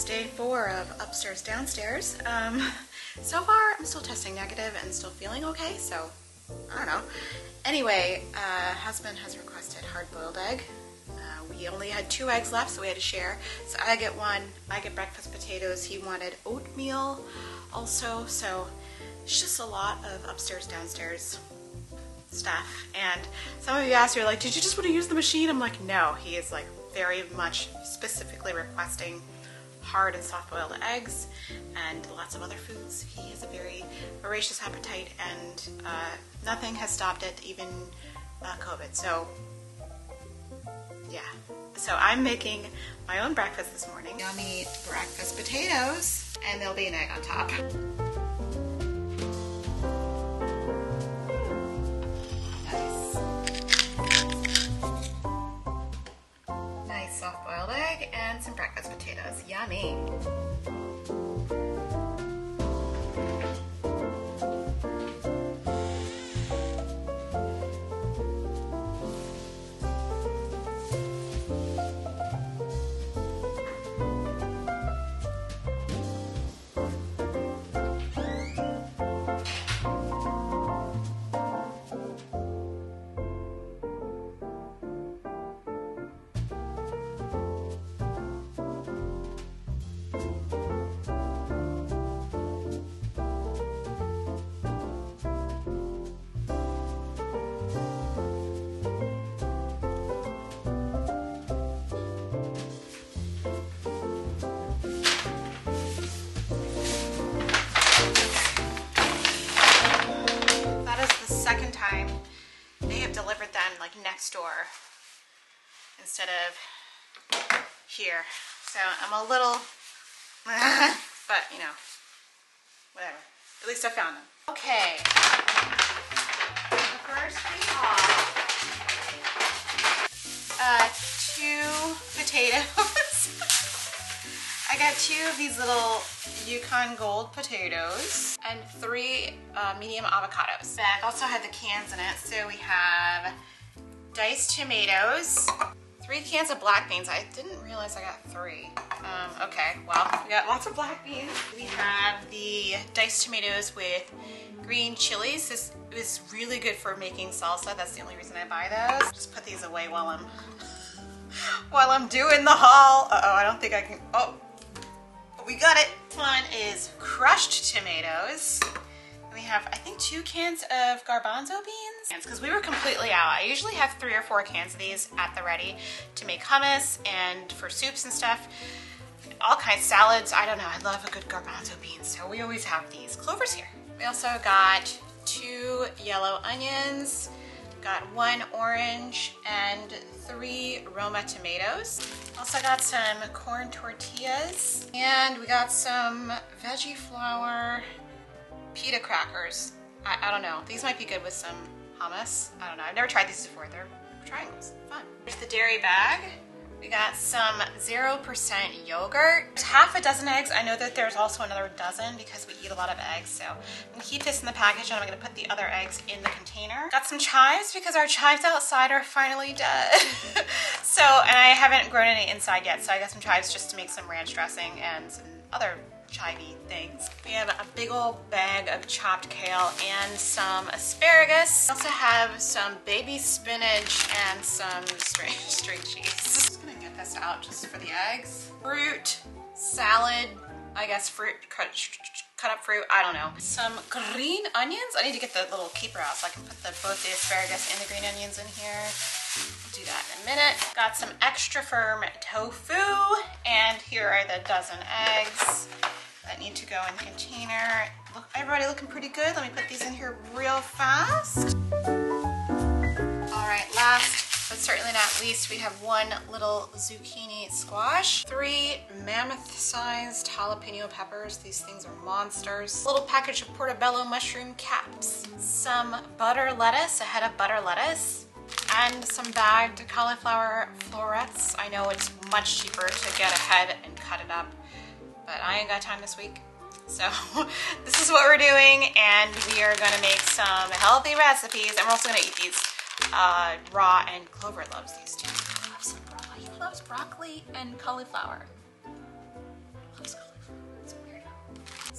It's day 4 of upstairs downstairs. So far I'm still testing negative and still feeling okay, so I don't know. Anyway, husband has requested hard-boiled egg. We only had 2 eggs left, so we had to share. So I get 1, I get breakfast potatoes. He wanted oatmeal also, so it's just a lot of upstairs downstairs stuff. And some of you asked me, like, did you just want to use the machine? I'm like, no. He is like very much specifically requesting hard and soft boiled eggs and lots of other foods. He has a very voracious appetite, and nothing has stopped it, even COVID. So yeah, so I'm making my own breakfast this morning. Yummy breakfast potatoes, and there'll be an egg on top. Nice soft-boiled egg and some breakfast potatoes. Yummy. Second time they have delivered them like next door instead of here, so I'm a little but you know, whatever, at least I found them. Okay, so first we have 2 potatoes. I got 2 of these little Yukon Gold potatoes and 3 medium avocados. Bag also had the cans in it, so we have diced tomatoes, 3 cans of black beans. I didn't realize I got 3. Okay, well, we got lots of black beans. We have the diced tomatoes with green chilies. This is really good for making salsa. That's the only reason I buy those. Just put these away while I'm doing the haul. Uh-oh, I don't think I can. Oh, we got it. This one is crushed tomatoes. We have, I think, 2 cans of garbanzo beans, because we were completely out. I usually have 3 or 4 cans of these at the ready to make hummus and for soups and stuff. All kinds of salads. I don't know. I love a good garbanzo bean, so we always have these. Clover's here. We also got 2 yellow onions, got 1 orange, and 3 Roma tomatoes. Also got some corn tortillas, and we got some veggie flour pita crackers. I don't know. These might be good with some hummus. I don't know. I've never tried these before. They're triangles. Fun. Here's the dairy bag. We got some 0% yogurt. There's half a dozen eggs. I know that there's also another dozen because we eat a lot of eggs, so I'm gonna keep this in the package and I'm gonna put the other eggs in the container. Got some chives because our chives outside are finally dead. So, and I haven't grown any inside yet, so I got some chives just to make some ranch dressing and some other chivy things. We have a big old bag of chopped kale and some asparagus. We also have some baby spinach and some string cheese. Just gonna get this out just for the eggs. Fruit, salad, I guess fruit, cut up fruit, I don't know. Some green onions. I need to get the little keeper out so I can put both the asparagus and the green onions in here. I'll do that in a minute. Got some extra firm tofu, and here are the dozen eggs that need to go in the container. Look, everybody looking pretty good. Let me put these in here real fast. All right, last but certainly not least, we have 1 little zucchini squash, 3 mammoth-sized jalapeno peppers. These things are monsters. A little package of portobello mushroom caps, some butter lettuce, a head of butter lettuce, and some bagged cauliflower florets. I know it's much cheaper to get a head and cut it up, but I ain't got time this week. So this is what we're doing, and we are gonna make some healthy recipes, and we're also gonna eat these raw, and Clover loves these too. He loves some raw. He loves broccoli and cauliflower.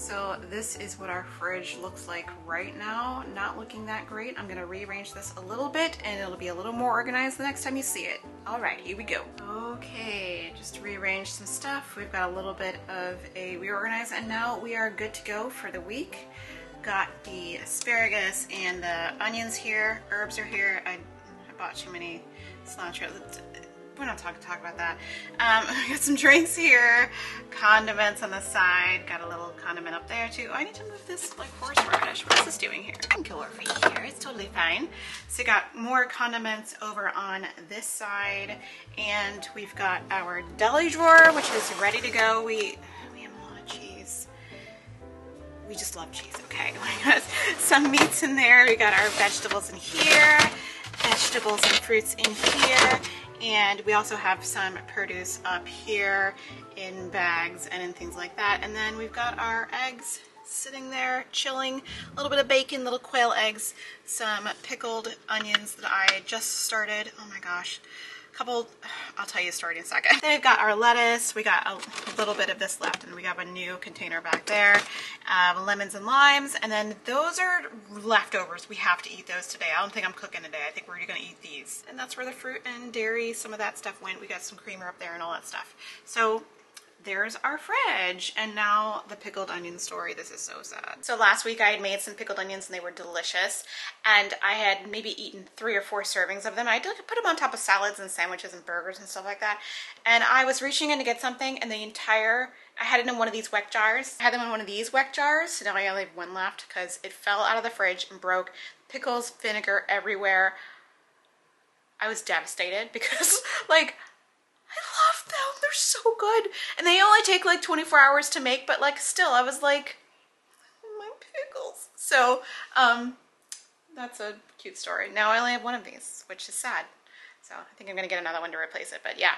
So this is what our fridge looks like right now. Not looking that great. I'm gonna rearrange this a little bit and it'll be a little more organized the next time you see it. All right, here we go. Okay, just rearrange some stuff. We've got a little bit of a reorganize and now we are good to go for the week. Got the asparagus and the onions here. Herbs are here. I bought too many cilantro. We're not talking about that. I got some drinks here, condiments on the side. Got a little condiment up there too. Oh, I need to move this like horseradish. What is this doing here? I can go over here. It's totally fine. So got more condiments over on this side, and we've got our deli drawer, which is ready to go. We have a lot of cheese. We just love cheese. Okay, we got some meats in there. We got our vegetables in here, vegetables and fruits in here. And we also have some produce up here in bags and in things like that. And then we've got our eggs sitting there chilling, a little bit of bacon, little quail eggs, some pickled onions that I just started. Oh my gosh, a couple, I'll tell you a story in a second. Then we've got our lettuce. We got a little bit of this left and we have a new container back there. Lemons and limes, and then those are leftovers. We have to eat those today. I don't think I'm cooking today. I think we're gonna eat these. And that's where the fruit and dairy, some of that stuff went. We got some creamer up there and all that stuff. So there's our fridge. And now the pickled onion story. This is so sad. So last week I had made some pickled onions and they were delicious. And I had maybe eaten 3 or 4 servings of them. I did put them on top of salads and sandwiches and burgers and stuff like that. And I was reaching in to get something and I had it in one of these weck jars. I had them in one of these weck jars. So now I only have one left because it fell out of the fridge and broke. Pickles, vinegar everywhere. I was devastated because like, I love them. They're so good. And they only take like 24 hours to make, but like still, I was like, my pickles. So, that's a cute story. Now I only have one of these, which is sad. So I think I'm gonna get another one to replace it, but yeah.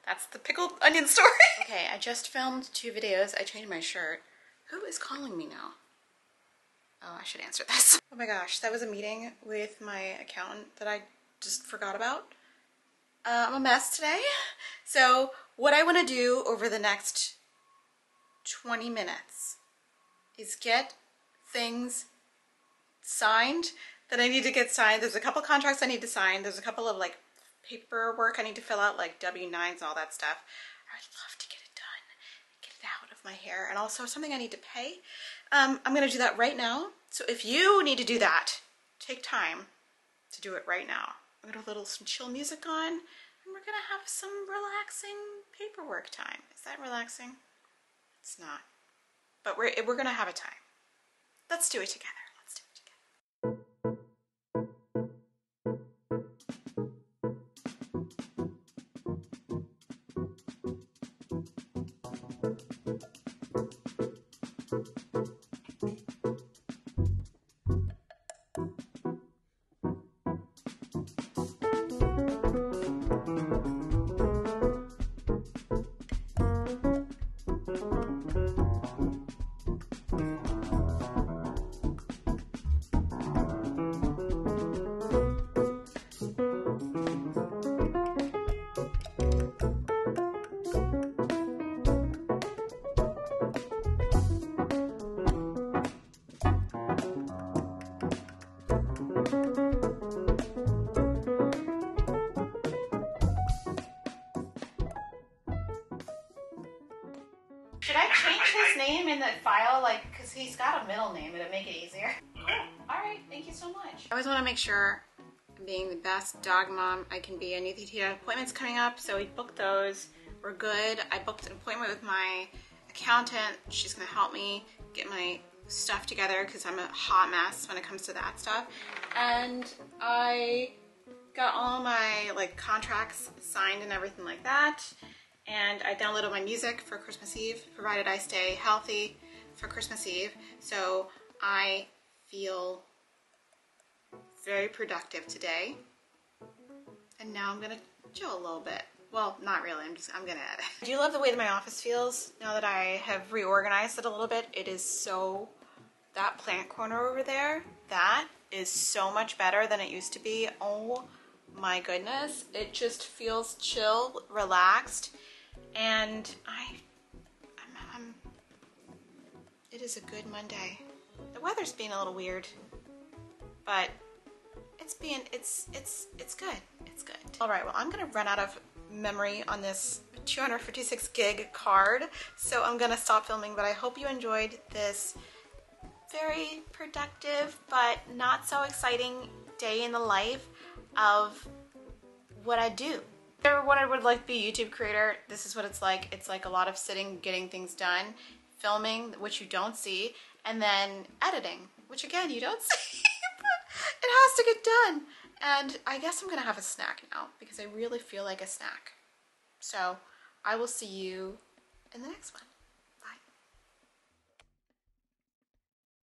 That's the pickled onion story. Okay, I just filmed 2 videos. I changed my shirt. Who is calling me now? Oh, I should answer this. Oh my gosh, that was a meeting with my accountant that I just forgot about. I'm a mess today. So what I want to do over the next 20 minutes is get things signed that I need to get signed. There's a couple contracts I need to sign. There's a couple of like paperwork I need to fill out, like W-9s and all that stuff. I'd love to get it done, get it out of my hair, and also something I need to pay. I'm gonna do that right now. So if you need to do that, take time to do it right now. I'm gonna have some chill music on, and we're gonna have some relaxing paperwork time. Is that relaxing? It's not. But we're gonna have a time. Let's do it together. Let's do it together. Should I change his name in the file, like, because he's got a middle name, it'd make it easier. Okay. All right, thank you so much. I always want to make sure I'm being the best dog mom I can be. I knew that he had appointments coming up, so we booked those. We're good. I booked an appointment with my accountant. She's gonna help me get my stuff together because I'm a hot mess when it comes to that stuff. And I got all my like contracts signed and everything like that. And I downloaded my music for Christmas Eve, provided I stay healthy for Christmas Eve. So I feel very productive today. And now I'm gonna chill a little bit. Well, not really, I'm gonna edit. I do love the way that my office feels now that I have reorganized it a little bit. It is so, that plant corner over there, that is so much better than it used to be. Oh my goodness. It just feels chill, relaxed. And It is a good Monday. The weather's being a little weird, but it's good. It's good. All right, well, I'm gonna run out of memory on this 256 gig card, so I'm gonna stop filming, but I hope you enjoyed this very productive but not so exciting day in the life of what I do. If you ever wanted what like be a YouTube creator, this is what it's like. It's like a lot of sitting, getting things done, filming, which you don't see, and then editing, which again you don't see, but it has to get done. And I guess I'm gonna have a snack now because I really feel like a snack. So I will see you in the next one.